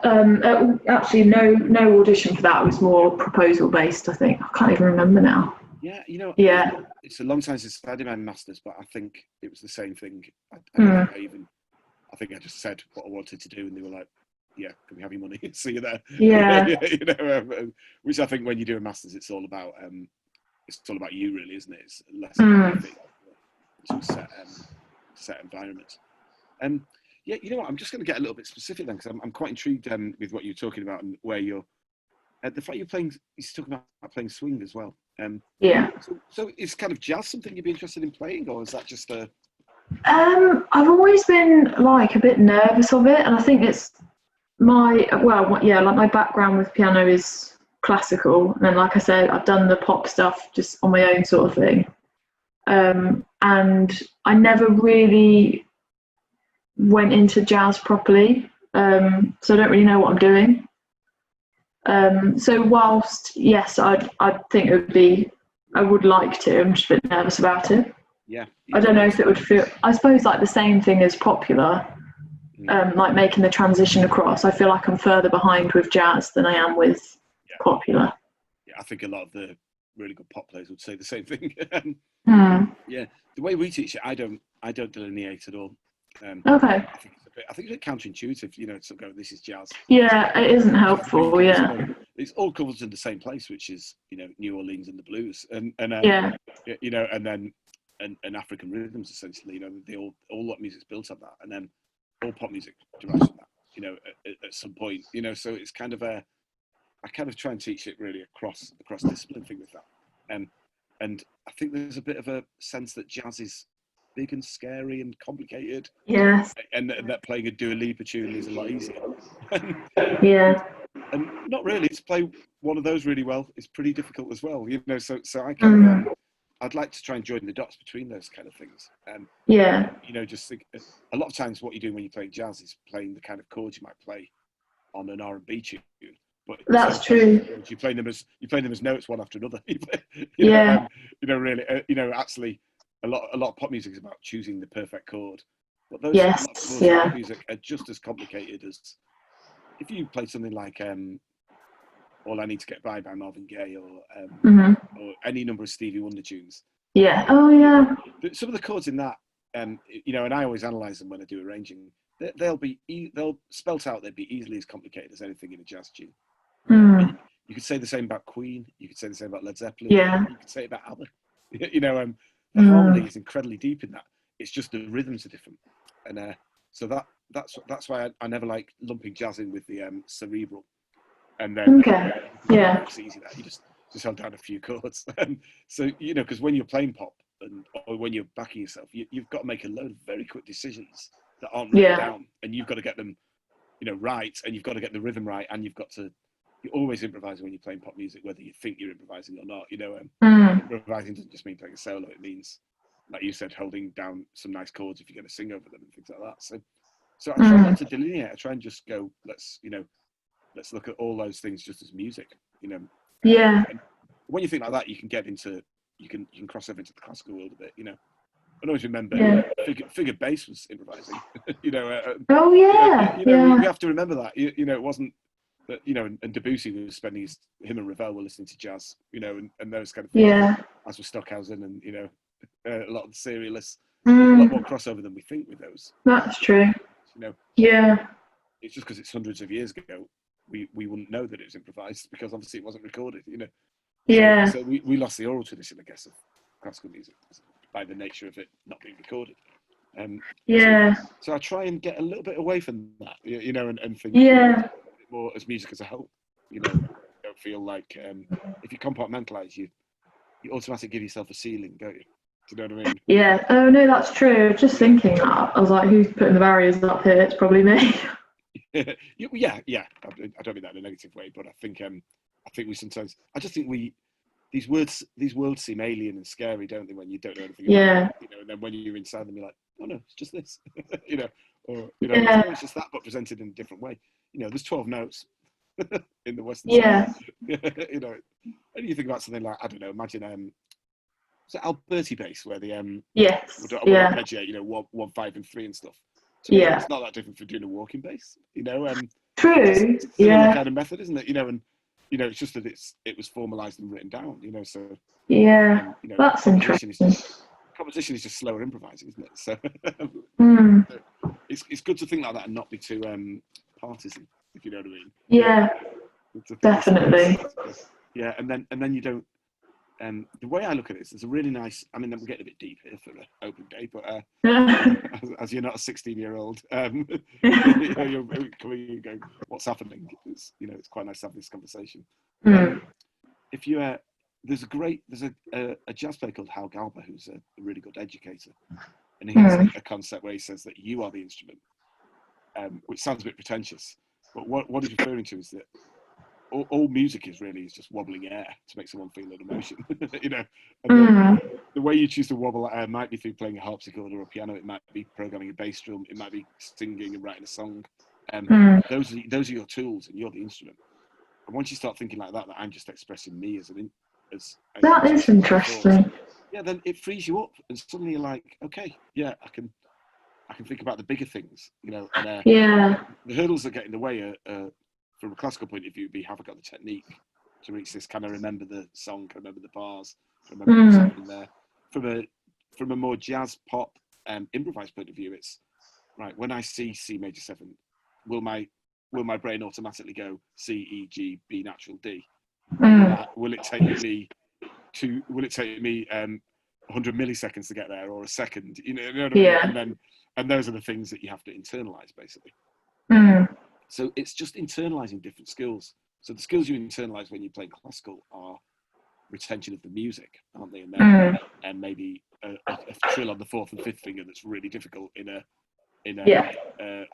actually, no audition for that. It was more proposal based. I think I can't even remember now. Yeah, you know. Yeah. It's a long time since I did my masters, but I think it was the same thing. I think I just said what I wanted to do, and they were like, "Yeah, can we have your money? See you there." Yeah. You know, which I think when you do a masters, it's all about you, really, isn't it? It's less about set environment. Yeah, you know what? I'm just going to get a little bit specific then, because I'm quite intrigued with what you're talking about and where you're. The fact you're talking about playing swing as well. Yeah. So is kind of jazz something you'd be interested in playing, or is that just a? I've always been like a bit nervous of it, and I think it's like my background with piano is classical, and like I said, I've done the pop stuff just on my own sort of thing, and I never really went into jazz properly, so I don't really know what I'm doing. So whilst yes, I think it would be, I would like to. I'm just a bit nervous about it. Yeah. I don't know if it would feel. I suppose like the same thing as popular, like making the transition across. I feel like I'm further behind with jazz than I am with popular. Yeah, I think a lot of the really good pop players would say the same thing. Yeah, the way we teach it, I don't delineate at all. Okay. I think it's a bit counterintuitive, you know, to go, this is jazz. Yeah, it isn't helpful. Yeah. It's all covered in the same place, which is, you know, New Orleans and the blues, and you know, and then and African rhythms, essentially. You know, they all what music's built on that, and then all pop music derives from that. You know, at some point, you know, so it's kind of I kind of try and teach it really across discipline thing with that, and I think there's a bit of a sense that jazz is big and scary and complicated. Yes. And that playing a Dua Lipa tune is a lot easier. Yeah. And not really. To play one of those really well is pretty difficult as well. You know, so I kind of I'd like to try and join the dots between those kind of things. Yeah. You know, just think a lot of times what you're doing when you're playing jazz is playing the kind of chords you might play on an R&B tune. But that's true. You play them as notes one after another. You know, really. You know, actually. A lot of pop music is about choosing the perfect chord, but those chords in pop music are just as complicated as if you play something like "All I Need to Get By" Marvin Gaye, or any number of Stevie Wonder tunes. Yeah. Oh yeah. Some of the chords in that, you know, and I always analyse them when I do arranging. They'll spelt out. They'd be easily as complicated as anything in a jazz tune. You could say the same about Queen. You could say the same about Led Zeppelin. Yeah. You could say it about ABBA. You know, the harmony is incredibly deep in that. It's just the rhythms are different, and so that's why I never like lumping jazz in with the cerebral. And then it's easy that you just held down a few chords. So you know, because when you're playing pop or when you're backing yourself, you've got to make a load of very quick decisions that aren't written down, and you've got to get them, you know, right, and you've got to get the rhythm right, and you're always improvising when you're playing pop music, whether you think you're improvising or not. You know, improvising doesn't just mean playing a solo. It means, like you said, holding down some nice chords if you're going to sing over them and things like that. So I try not to delineate. I try and just go, let's look at all those things just as music. You know. And when you think like that, you can cross over into the classical world a bit. You know. I always remember figure bass was improvising. You know. You know, we have to remember that. You know, it wasn't. But, you know, and Debussy was spending him and Ravel were listening to jazz, you know, and those kind of things. As with Stockhausen and, you know, a lot of the serialists, a lot more crossover than we think with those. That's true. You know. Yeah. It's just because it's hundreds of years ago. we wouldn't know that it was improvised because obviously it wasn't recorded, you know. Yeah. So we lost the oral tradition, I guess, of classical music by the nature of it not being recorded. Yeah. So I try and get a little bit away from that, you know, and think more as music as a whole. You know, don't feel like if you compartmentalize, you automatically give yourself a ceiling, don't you? Do you know what I mean? Yeah. Oh no, that's true. Just thinking that, I was like, who's putting the barriers up here? It's probably me. Yeah. I don't mean that in a negative way, but I think we sometimes. I just think these words seem alien and scary, don't they? When you don't know anything about them, you know, and then when you're inside them, you're like, oh no, it's just this, you know, or you know, it's just that, but presented in a different way. You know, there's 12 notes in the Western style. You know, and you think about something like, I don't know, imagine was it Alberti bass where the would arpeggiate, you know, 1, 5, and 3 and stuff. To me, it's not that different from doing a walking bass, you know. True. Similar kind of method, isn't it? You know, and you know, it's just that it was formalized and written down, you know. So you know, that's composition interesting. Composition is just slower improvising, isn't it? So it's good to think like that and not be too partisan, if you know what I mean. Yeah, definitely. Yeah, and then you don't. The way I look at it is, there's a really nice. I mean, we're getting a bit deep here for an open day, but as you're not a 16-year-old, you're coming and going, "What's happening?" It's, you know, it's quite nice to have this conversation. If you there's a jazz player called Hal Galber who's a really good educator, and he has a concept where he says that you are the instrument, which sounds a bit pretentious, but what he's referring to is that all music is just wobbling air to make someone feel an emotion, you know. And the way you choose to wobble air might be through playing a harpsichord or a piano. It might be programming a bass drum. It might be singing and writing a song. Those are your tools, and you're the instrument. And once you start thinking like that I'm just expressing me as that is interesting. Yeah, then it frees you up, and suddenly you're like, okay, yeah, I can think about the bigger things, you know. And the hurdles that get in the way are from a classical point of view, have I got the technique to reach this? Can I remember the song? Can I remember the bars? Can I remember what's happening there? From a more jazz pop improvised point of view, it's right. When I see C major 7, will my brain automatically go C, E, G, B natural, D? Will it take me 100 milliseconds to get there, or a second? You know what I mean? And those are the things that you have to internalize, basically. So it's just internalizing different skills. So the skills you internalize when you play classical are retention of the music, aren't they? And then and maybe a trill on the 4th and 5th finger that's really difficult in a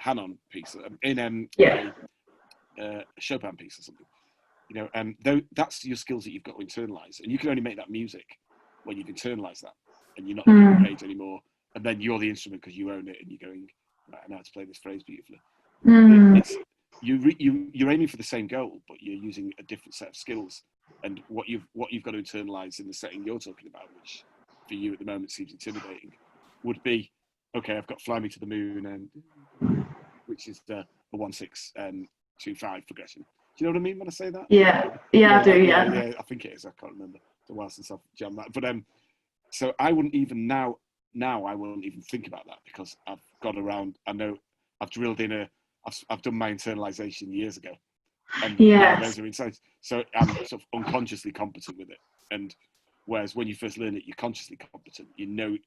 Hanon piece, in a Chopin piece or something. You know, that's your skills that you've got to internalize, and you can only make that music when you've internalized that, and you're not on the page anymore. And then you're the instrument because you own it, and you're going, right, I know how to play this phrase beautifully. You're aiming for the same goal, but you're using a different set of skills. And what you've got to internalize in the setting you're talking about, which for you at the moment seems intimidating, would be, okay, I've got "Fly Me to the Moon," which is a 1-6-2-5 progression. Do you know what I mean when I say that? Yeah, I do. Yeah, I think it is. I can't remember. It's a while since I've jammed that. But so I wouldn't even now I wouldn't even think about that, because I've got around. I know I've drilled in I've done my internalization years ago, and those are insights. So I'm sort of unconsciously competent with it. And whereas when you first learn it, you're consciously competent. You know,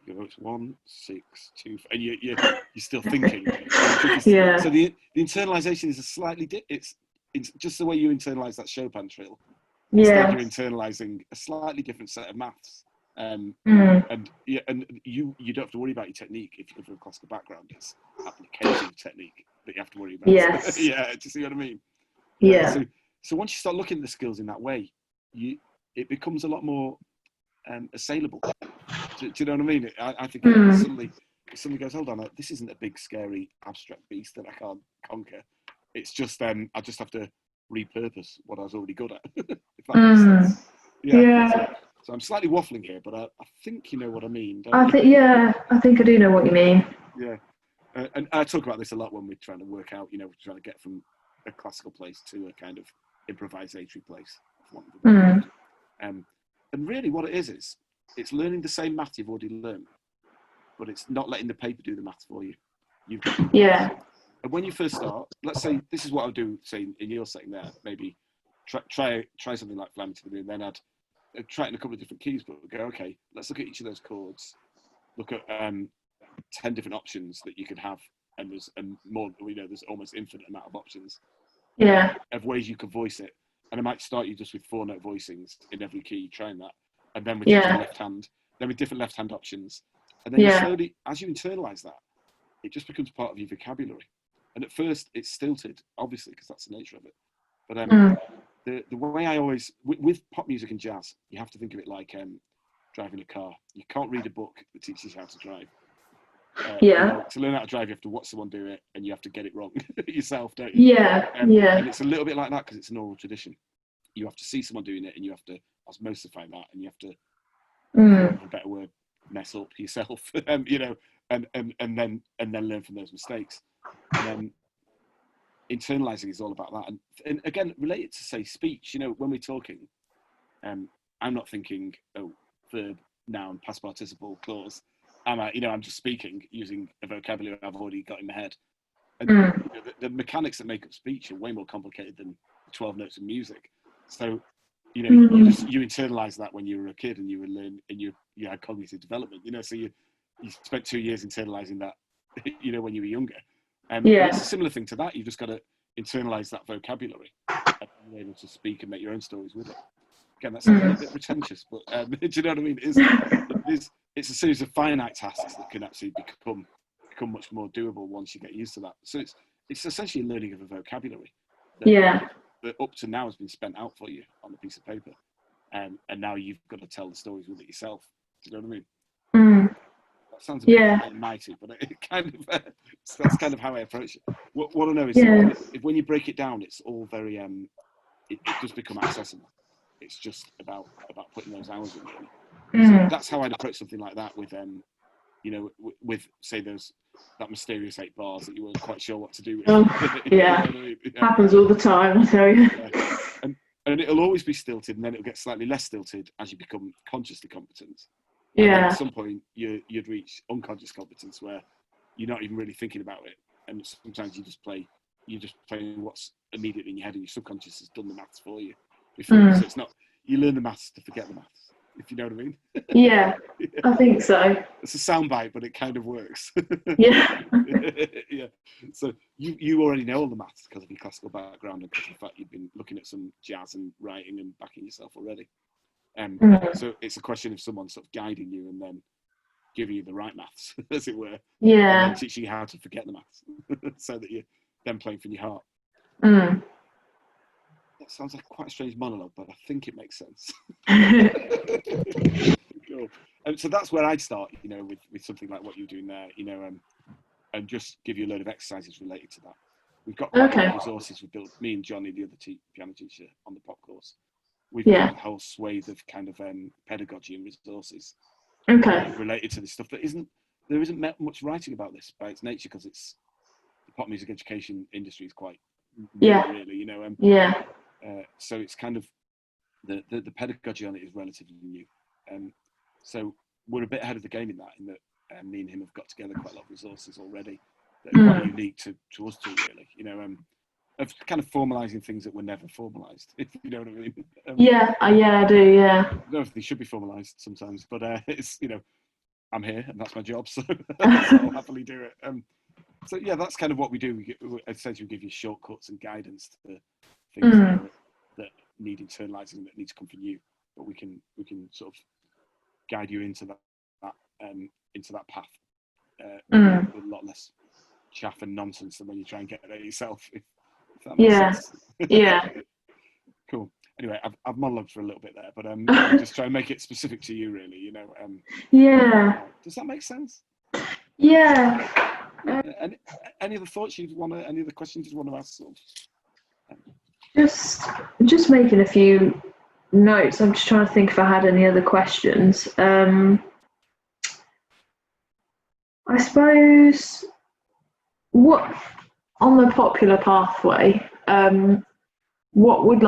it's 1, 6, 2, and you're still thinking. So the internalization is a slightly it's just the way you internalize that Chopin trill. Instead, you're internalizing a slightly different set of maths. And you don't have to worry about your technique if you come from a classical background. It's application of technique that you have to worry about. Yes. Do you see what I mean? So once you start looking at the skills in that way, it becomes a lot more assailable. Do you know what I mean? I think it suddenly goes, hold on, this isn't a big scary abstract beast that I can't conquer. It's just I just have to repurpose what I was already good at. If that makes sense. So I'm slightly waffling here, but I think you know what I mean. I think I do know what you mean. Yeah, and I talk about this a lot when we're trying to work out, we're trying to get from a classical place to a kind of improvisatory place. And really what it is it's learning the same math you've already learned, but it's not letting the paper do the math for you. You've got to do the math. And when you first start, let's say this is what I would do. Say in your setting there, maybe try something like Fly Me to the Moon. Then I'd try it in a couple of different keys, but go, okay, let's look at each of those chords. Look at 10 different options that you could have, and there's more. There's almost infinite amount of options. Yeah. Of ways you could voice it, and I might start you just with 4-note voicings in every key, trying that, and then with different left hand, then with different left hand options, and then you slowly, as you internalize that, it just becomes part of your vocabulary. And at first, it's stilted, obviously, because that's the nature of it. But the way I always with pop music and jazz, you have to think of it like driving a car. You can't read a book that teaches you how to drive. To learn how to drive, you have to watch someone do it, and you have to get it wrong yourself, don't you? And it's a little bit like that because it's an oral tradition. You have to see someone doing it, and you have to osmosify that, and you have to, for a better word, mess up yourself, and then learn from those mistakes. And then internalizing is all about that. And again, related to say speech, when we're talking, I'm not thinking, verb, noun, past participle, clause. I'm just speaking using a vocabulary I've already got in my head. And the mechanics that make up speech are way more complicated than 12 notes of music. So, you internalize that when you were a kid and you were learning, and you had cognitive development. So you spent 2 years internalizing that, when you were younger. It's a similar thing to that. You've just got to internalize that vocabulary and be able to speak and make your own stories with it. Again, that's a little bit pretentious, but do you know what I mean? It's a series of finite tasks that can actually become much more doable once you get used to that. So it's essentially a learning of a vocabulary that up to now has been spent out for you on a piece of paper, and now you've got to tell the stories with it yourself. Do you know what I mean? That sounds a bit mighty, but it kind of that's kind of how I approach it. What I know is that when you break it down, it's all very it does become accessible. It's just about putting those hours in, really. So that's how I'd approach something like that with with say that mysterious 8 bars that you weren't quite sure what to do with. Happens all the time, I tell you. And it'll always be stilted, and then it'll get slightly less stilted as you become consciously competent. And at some point, you'd reach unconscious competence where you're not even really thinking about it, and sometimes you're just playing what's immediately in your head, and your subconscious has done the maths for you before. So it's not, you learn the maths to forget the maths, if you know what I mean. I think so. It's a soundbite, but it kind of works. Yeah. So you already know all the maths because of your classical background and because of the fact you've been looking at some jazz and writing and backing yourself already. So it's a question of someone sort of guiding you and then giving you the right maths, as it were. And then teaching you how to forget the maths so that you're then playing from your heart. That sounds like quite a strange monologue, but I think it makes sense. Cool. So that's where I'd start, with something like what you're doing there, and just give you a load of exercises related to that. We've got resources. We built, me and Johnny, the other piano teacher on the pop course. We've got a whole swathe of kind of pedagogy and resources related to this stuff. There isn't much writing about this by its nature because it's the pop music education industry is quite new, really, so it's kind of the pedagogy on it is relatively new. So we're a bit ahead of the game in that me and him have got together quite a lot of resources already that are quite unique to us two, really, of kind of formalising things that were never formalised, if you know what I mean. I do, I don't know if they should be formalised sometimes, but it's, I'm here and that's my job, so I'll happily do it. So that's kind of what we do. We essentially give you shortcuts and guidance to things that need internalising, that need to come from you, but we can sort of guide you into that path with a lot less chaff and nonsense than when you try and get it yourself. If that makes sense. Cool. Anyway, I've monologued for a little bit there, but I'll just try and make it specific to you, really. Does that make sense? Any other thoughts any other questions you want to ask? Just making a few notes. I'm just trying to think if I had any other questions. I suppose what on the popular pathway, what would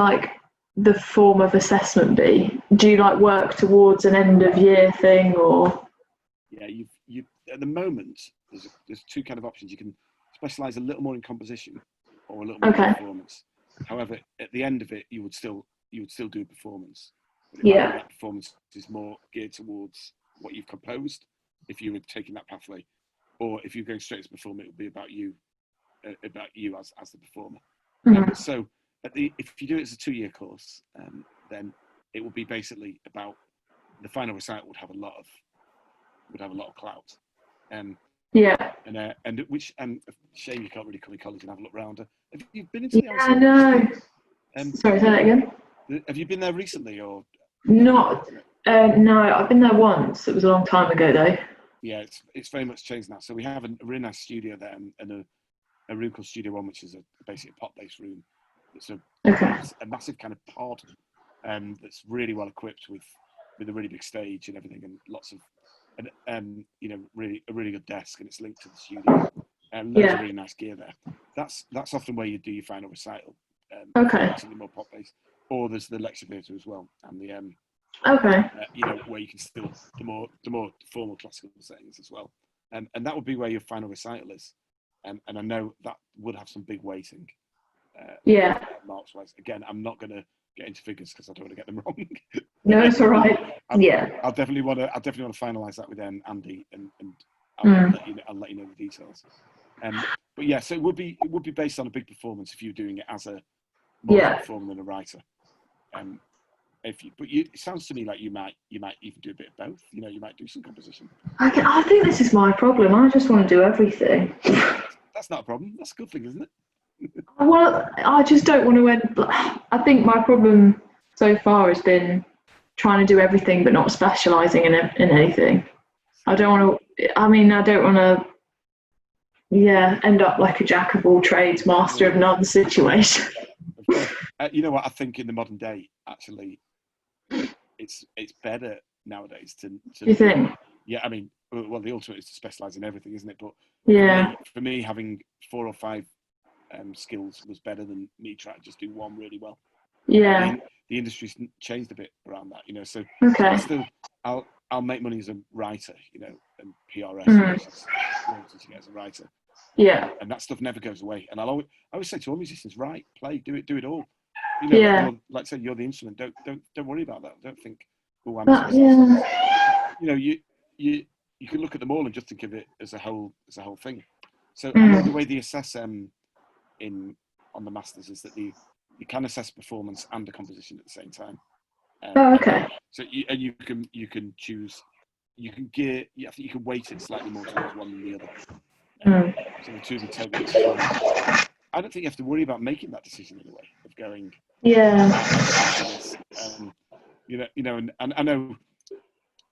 the form of assessment be? Do you work towards an end of year thing, or? Yeah, you at the moment there's 2 kind of options. You can, it's specialise a little more in composition or a little more in performance. However, at the end of it, you would still do a performance. But that performance is more geared towards what you've composed, if you were taking that pathway, or if you're going straight to perform, it would be about you as the performer. So if you do it as a 2-year course, then it will be basically about the final recital would have a lot of clout. And which shame you can't really come in college and have a look round. Have you been into the RNCM? I know. Sorry, say that again. Have you been there recently or not? No, I've been there once. It was a long time ago though. Yeah, it's very much changed now. So we have a really nice studio there and a room called Studio One, which is basically a pop-based room. It's a massive kind of pod that's really well equipped with a really big stage and everything, and lots of really a really good desk, and it's linked to the studio. Loads of really nice gear there. That's often where you do your final recital. Something more pop-based, or there's the lecture theatre as well, and the where you can still the more formal classical settings as well, and that would be where your final recital is. And I know that would have some big weighting. Marks wise. Again, I'm not going to get into figures because I don't want to get them wrong. No, it's all right. I'll definitely want to finalise that with Andy, and I'll let you know the details. But yeah, so it would be based on a big performance if you're doing it as a performer than a writer. It sounds to me like you might even do a bit of both. You might do some composition. I think this is my problem. I just want to do everything. That's not a problem. That's a good thing, isn't it? Well, I just don't want to end. I think my problem so far has been trying to do everything but not specialising in anything. I don't want to. I don't want to. End up like a jack of all trades, master of none situation. You know what? I think in the modern day, actually, it's better nowadays to. You think? Yeah, well, the ultimate is to specialise in everything, isn't it? But for me, having 4 or 5 skills was better than me trying to just do one really well. Yeah. The industry's changed a bit around that, So I'll make money as a writer, and PRS, which is to get as a writer. Yeah. And that stuff never goes away. And I always say to all musicians, write, play, do it all. Like say you're the instrument. Don't worry about that. Don't think, oh, I'm you can look at them all and just think of it as a whole thing. So I know the way they assess on the masters is that you can assess performance and the composition at the same time. So you can choose, you can gear. I think you can weight it slightly more towards one than the other. So the two of them totally intertwined. I don't think you have to worry about making that decision anyway of going. And I know.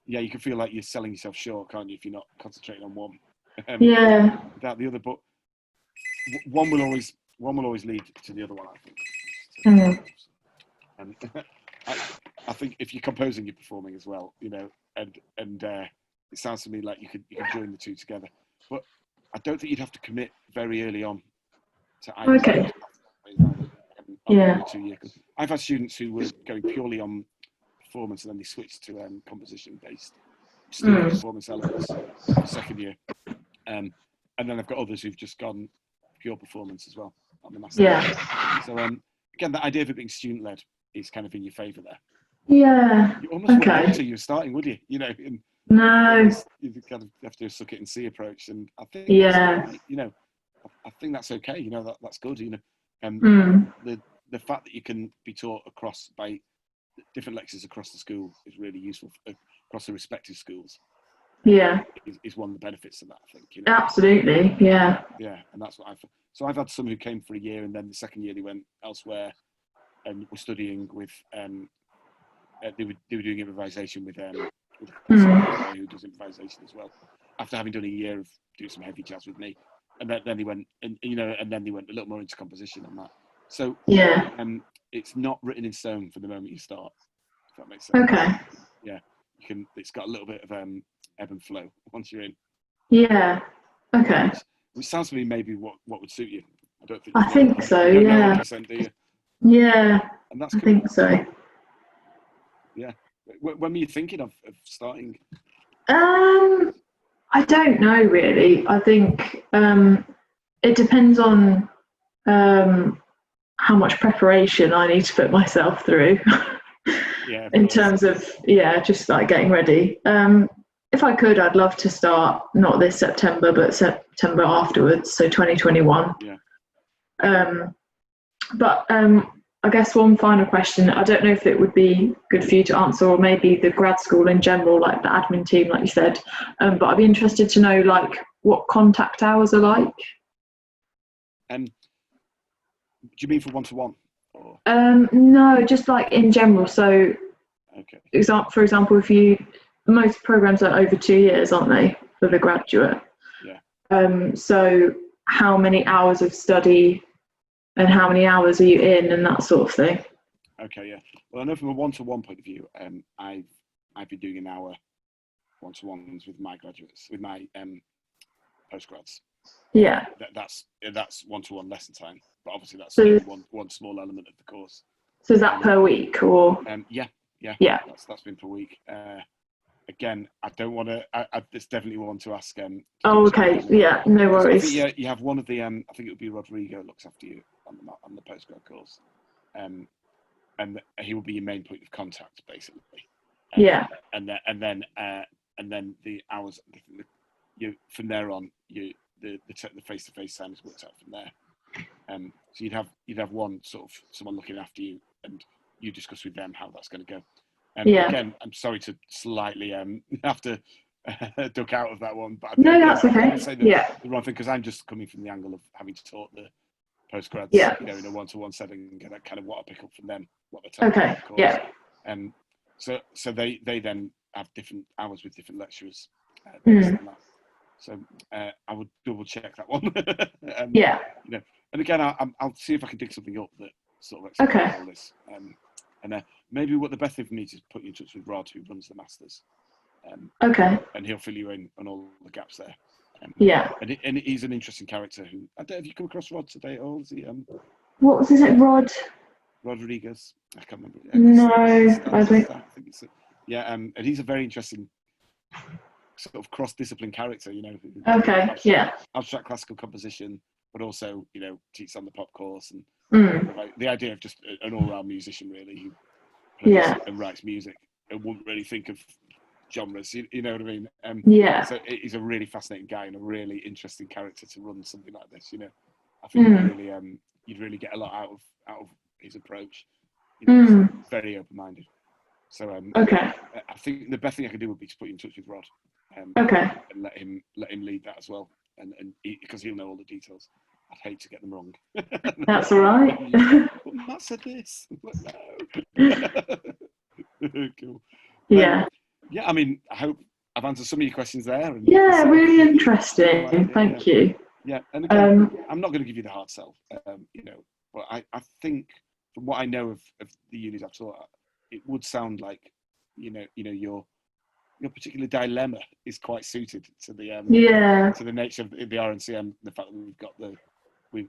Yeah, you can feel like you're selling yourself short, can't you, if you're not concentrating on one without the other. But one will always lead to the other one, I think. And I think if you're composing, you're performing as well, and it sounds to me like you could join the two together. But I don't think you'd have to commit very early on to either. Okay. 2 years. I've had students who were going purely on performance and then they switched to composition based performance elements in the second year, and then I've got others who've just gone pure performance as well on the master. So again, the idea of it being student led is kind of in your favour there. You almost wouldn't want to, you're starting, would you? No, you kind of have to suck it and see approach, and I think I think that's okay. That's good. The fact that you can be taught across by different lectures across the school is really useful across the respective schools. Is one of the benefits of that, I think. Absolutely, yeah, and that's what I've had some who came for a year and then the second year they went elsewhere and were studying with they were doing improvisation with who does improvisation as well, after having done a year of doing some heavy jazz with me, and then they went and then they went a little more into composition on that. So it's not written in stone from the moment you start, if that makes sense. Okay. Yeah, it's got a little bit of ebb and flow once you're in. Yeah. Okay. Which sounds to me maybe what would suit you. I think so. You don't know 100%, do you? Yeah. And that's I cool. think so. Yeah. When were you thinking of starting? I don't know really. I think It depends on how much preparation I need to put myself through. Yeah, of In course. terms of just like getting ready. If I could, I'd love to start not this September, but September afterwards, so 2021. Yeah. But I guess one final question. I don't know if it would be good for you to answer, or maybe the grad school in general, like the admin team, like you said. But I'd be interested to know like what contact hours are like. Do you mean for one-to-one? Or? No, just like in general. So, okay. For example, most programs are over 2 years, aren't they, for the graduate? Yeah. So how many hours of study and how many hours are you in and that sort of thing? Okay, yeah. Well, I know from a one-to-one point of view, I've been doing an hour one-to-ones with my graduates, with my postgrads. Yeah. That's one-to-one lesson time, but obviously that's one small element of the course. So is that per week or? Yeah. That's been per week. Again, I don't want to. I just definitely want to ask. Oh, okay. Yeah, no worries. I think, you have one of the. I think it would be Rodrigo looks after you on the postgrad course, and he will be your main point of contact, basically. Yeah. And then the hours. You from there on, the face-to-face time is worked out from there. So you'd have one sort of someone looking after you, and you discuss with them how that's going to go. Again, I'm sorry to slightly have to duck out of that one, but no, that's okay. I say the wrong thing because I'm just coming from the angle of having to taught the postgrads, in a one-to-one setting, and kind of what I pick up from them, what they're telling me. Of course. So they then have different hours with different lecturers. Based on that. So I would double check that one. And again, I'll see if I can dig something up that sort of explains all this. And maybe what the best thing for me is put you in touch with Rod, who runs the masters. And he'll fill you in on all the gaps there. And he's an interesting character who I don't know if you come across Rod today at all. Is he? What was it, Rod? Rodriguez. I can't remember. No, I think. I think it's and he's a very interesting sort of cross-discipline character. Abstract classical composition, but also teaches on the pop course and the idea of just an all-round musician really who plays and writes music and wouldn't really think of genres. You know what I mean? So he's a really fascinating guy and a really interesting character to run something like this. I think you'd really get a lot out of his approach. He's very open-minded. So I think the best thing I could do would be to put you in touch with Rod. And let him lead that as well, and because he'll know all the details. I'd hate to get them wrong. That's all right. Well, Matt said this. No. Cool. Yeah. I mean, I hope I've answered some of your questions there. And really interesting. Thank you. Yeah, and again, I'm not going to give you the hard sell, but I think from what I know of the unis I've taught, it would sound like, your particular dilemma is quite suited to the to the nature of the RNCM, the fact that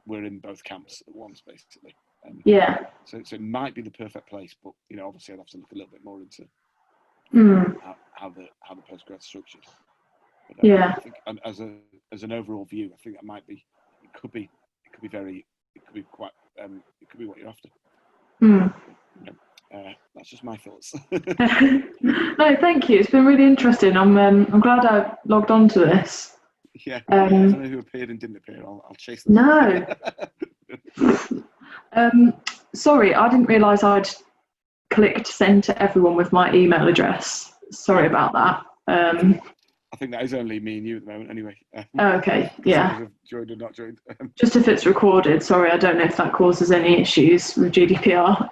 we're in both camps at once, basically. So it might be the perfect place, but obviously I'd have to look a little bit more into how the postgrad's structured. But, I think as an overall view, I think that might be. It could be quite. It could be what you're after. That's just my thoughts. No, thank you. It's been really interesting. I'm glad I logged on to this. I don't know who appeared and didn't appear. I'll chase them. No. Sorry, I didn't realise I'd clicked send to everyone with my email address. Sorry about that. I think that is only me and you at the moment, anyway. Okay, yeah. Joined or not joined. Just if it's recorded. Sorry, I don't know if that causes any issues with GDPR.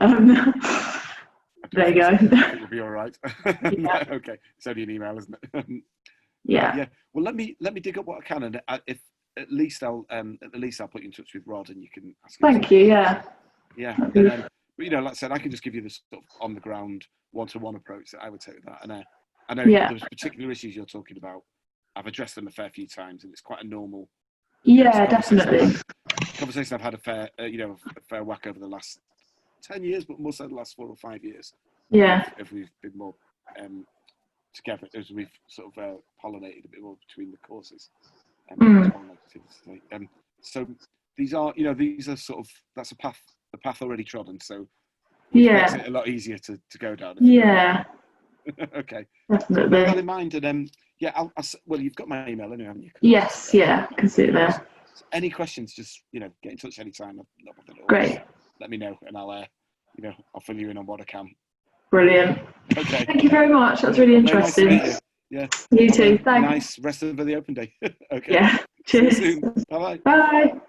There you go. I think you'll be all right. Okay, it's only an email, isn't it? Yeah. Well, let me dig up what I can, and if at least I'll put you in touch with Rod, and you can ask him. Thank you. Yeah. And, but like I said, I can just give you the sort of on the ground one-to-one approach that I would take with that, and I know those particular issues you're talking about. I've addressed them a fair few times, and it's quite a normal. Definitely. Conversation I've had a fair whack over the last 10 years, but more so the last 4 or 5 years. If we've been more together, as we've sort of pollinated a bit more between the courses. So these are, these are sort of, that's the path already trodden. So which Yeah. makes it a lot easier to go down. Yeah. Okay. Definitely. So bear that in mind, and well, you've got my email anyway, haven't you? Yes, yeah, I can see it there. So any questions, just get in touch anytime. Not bothered at all. Great. Just let me know, and I'll I'll fill you in on what I can. Brilliant. Okay. Thank you very much. That's really interesting. Very nice to meet you. Yeah. You Have too. a Thanks. nice rest of the open day. Okay. Yeah. Cheers. See you soon. Bye bye. Bye.